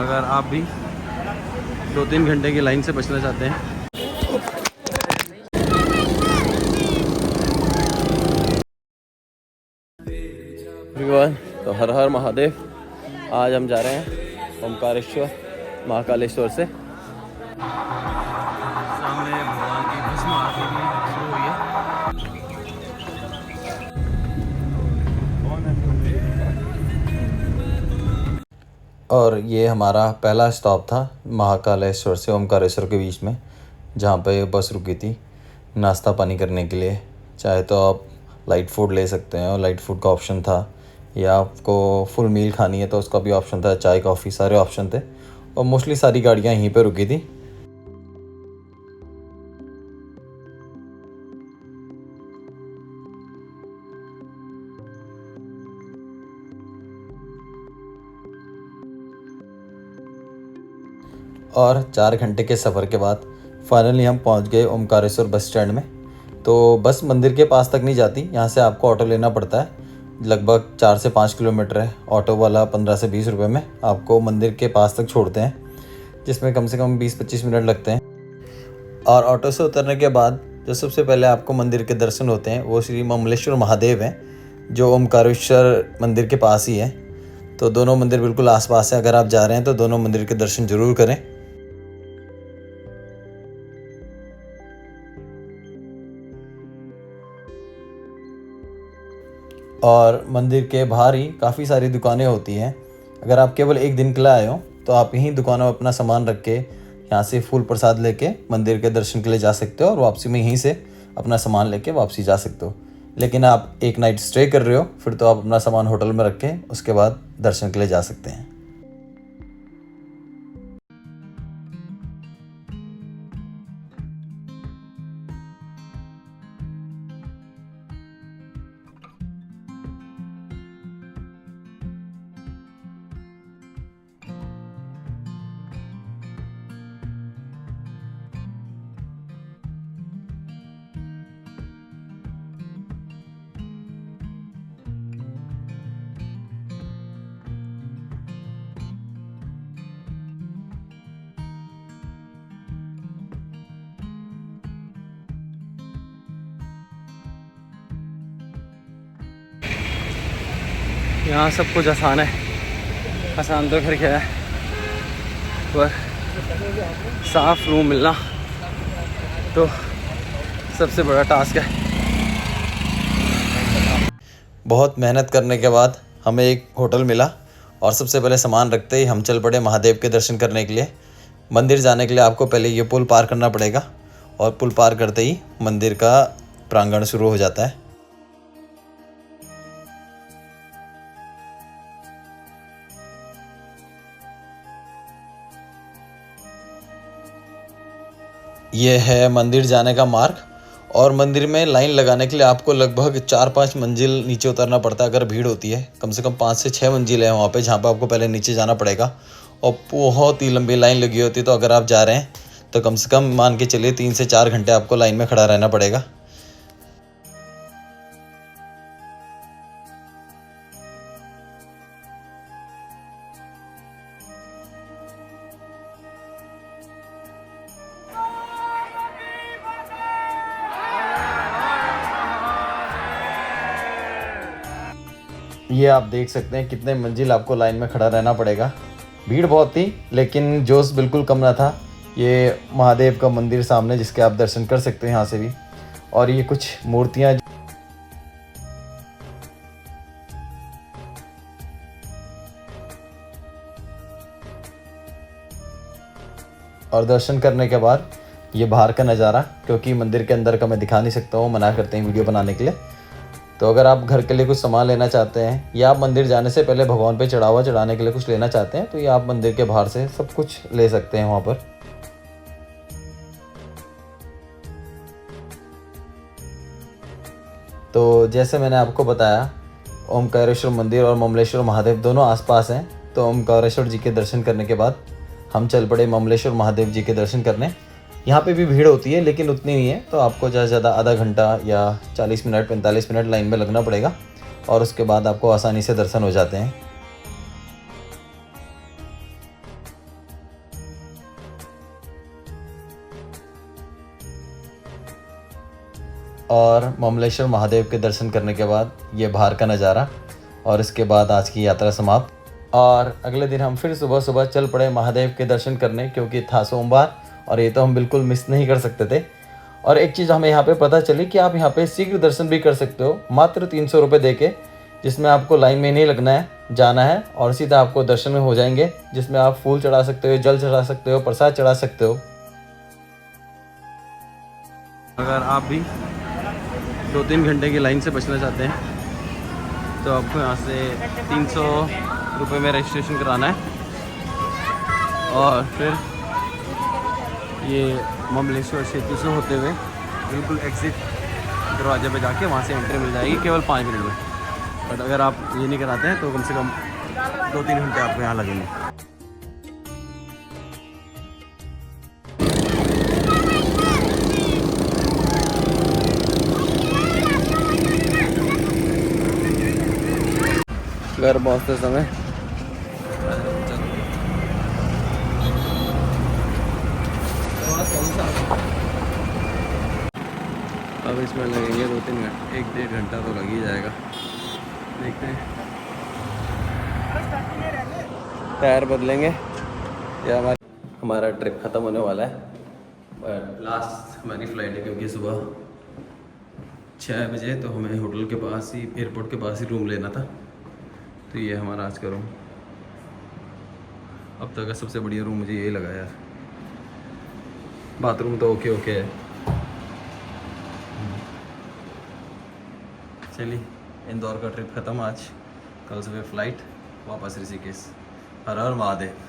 अगर आप भी 2-3 घंटे की लाइन से बचना चाहते हैं एवरीवन, तो हर हर महादेव। आज हम जा रहे हैं ओमकारेश्वर महाकालेश्वर से। सामने भगवान की भस्म आरती भी शुरू हुई है। और ये हमारा पहला स्टॉप था महाकालेश्वर से ओमकारेश्वर के बीच में, जहाँ पे बस रुकी थी नाश्ता पानी करने के लिए। चाहे तो आप लाइट फूड ले सकते हैं, और लाइट फूड का ऑप्शन था, या आपको फुल मील खानी है तो उसका भी ऑप्शन था। चाय कॉफ़ी सारे ऑप्शन थे, और मोस्टली सारी गाड़ियाँ यहीं पे रुकी थी। और 4 घंटे के सफ़र के बाद फाइनली हम पहुंच गए ओमकारेश्वर बस स्टैंड में। तो बस मंदिर के पास तक नहीं जाती, यहाँ से आपको ऑटो लेना पड़ता है। लगभग 4 से 5 किलोमीटर है। ऑटो वाला 15 से 20 रुपये में आपको मंदिर के पास तक छोड़ते हैं, जिसमें कम से कम 20-25 मिनट लगते हैं। और ऑटो से उतरने के बाद जो सबसे पहले आपको मंदिर के दर्शन होते हैं वो श्री ममलेश्वर महादेव हैं, जो ओमकारेश्वर मंदिर के पास ही है। तो दोनों मंदिर बिल्कुल आसपास है। अगर आप जा रहे हैं तो दोनों मंदिर के दर्शन ज़रूर करें। और मंदिर के बाहर ही काफ़ी सारी दुकानें होती हैं। अगर आप केवल एक दिन के लिए आए हो तो आप यहीं दुकानों में अपना सामान रख के यहाँ से फूल प्रसाद लेके मंदिर के दर्शन के लिए जा सकते हो, और वापसी में यहीं से अपना सामान लेके वापसी जा सकते हो। लेकिन आप एक नाइट स्टे कर रहे हो, फिर तो आप अपना सामान होटल में रख के उसके बाद दर्शन के लिए जा सकते हैं। यहाँ सब कुछ आसान है। आसान तो खैर क्या है, पर साफ़ रूम मिलना तो सबसे बड़ा टास्क है। बहुत मेहनत करने के बाद हमें एक होटल मिला, और सबसे पहले सामान रखते ही हम चल पड़े महादेव के दर्शन करने के लिए। मंदिर जाने के लिए आपको पहले ये पुल पार करना पड़ेगा, और पुल पार करते ही मंदिर का प्रांगण शुरू हो जाता है। ये है मंदिर जाने का मार्ग, और मंदिर में लाइन लगाने के लिए आपको लगभग 4-5 मंजिल नीचे उतरना पड़ता है। अगर भीड़ होती है, कम से कम 5 से 6 मंजिल है वहाँ पे, जहाँ पे आपको पहले नीचे जाना पड़ेगा, और बहुत ही लंबी लाइन लगी होती है। तो अगर आप जा रहे हैं तो कम से कम मान के चलिए 3 से 4 घंटे आपको लाइन में खड़ा रहना पड़ेगा। ये आप देख सकते हैं कितने मंजिल आपको लाइन में खड़ा रहना पड़ेगा। भीड़ बहुत थी, लेकिन जोश बिल्कुल कम ना था। ये महादेव का मंदिर सामने, जिसके आप दर्शन कर सकते हैं यहाँ से भी। और ये कुछ मूर्तियाँ, और दर्शन करने के बाद ये बाहर का नज़ारा, क्योंकि मंदिर के अंदर का मैं दिखा नहीं सकता हूँ, मना करते हैं वीडियो बनाने के लिए। तो अगर आप घर के लिए कुछ सामान लेना चाहते हैं, या आप मंदिर जाने से पहले भगवान पे चढ़ावा चढ़ाने के लिए कुछ लेना चाहते हैं, तो ये आप मंदिर के बाहर से सब कुछ ले सकते हैं वहाँ पर। तो जैसे मैंने आपको बताया, ओमकारेश्वर मंदिर और ममलेश्वर महादेव दोनों आसपास हैं। तो ओमकारेश्वर जी के दर्शन करने के बाद हम चल पड़े ममलेश्वर महादेव जी के दर्शन करने। यहाँ पे भी भीड़ होती है, लेकिन उतनी नहीं है। तो आपको ज़्यादा से ज़्यादा आधा घंटा या 40 मिनट 45 मिनट लाइन में लगना पड़ेगा, और उसके बाद आपको आसानी से दर्शन हो जाते हैं। और ममलेश्वर महादेव के दर्शन करने के बाद ये बाहर का नज़ारा, और इसके बाद आज की यात्रा समाप्त। और अगले दिन हम फिर सुबह सुबह चल पड़े महादेव के दर्शन करने, क्योंकि था सोमवार और ये तो हम बिल्कुल मिस नहीं कर सकते थे। और एक चीज़ हमें यहाँ पे पता चली कि आप यहाँ पे शीघ्र दर्शन भी कर सकते हो मात्र 300 रुपये दे के, जिसमें आपको लाइन में नहीं लगना है, जाना है और सीधा आपको दर्शन में हो जाएंगे, जिसमें आप फूल चढ़ा सकते हो, जल चढ़ा सकते हो, प्रसाद चढ़ा सकते हो। अगर आप भी 2-3 घंटे की लाइन से बचना चाहते हैं तो आपको यहाँ से 300 रुपये में रजिस्ट्रेशन कराना है, और फिर ये ममलेश्वर सेतु से होते हुए बिल्कुल एग्ज़िट दरवाजे पे जाके वहाँ से एंट्री मिल जाएगी केवल 5 मिनट में। बट अगर आप ये नहीं कराते हैं तो कम से कम 2-3 घंटे आपको यहाँ लगेंगे। घर पहुँचते समय अब इसमें लगेंगे 2-3 घंटे, 1-1.5 घंटा तो लग ही जाएगा। देखते हैं, टायर बदलेंगे या हमारा ट्रिप ख़त्म होने वाला है। बट लास्ट हमारी फ़्लाइट है, क्योंकि सुबह 6 बजे तो हमें होटल के पास ही, एयरपोर्ट के पास ही रूम लेना था। तो ये हमारा आज का रूम, अब तक का सबसे बढ़िया रूम मुझे यही लगा यार। बाथरूम तो ओके है। चलिए, इंदौर का ट्रिप ख़त्म आज। कल सुबह फ़्लाइट वापस ऋषिकेश। हर हर महादेव।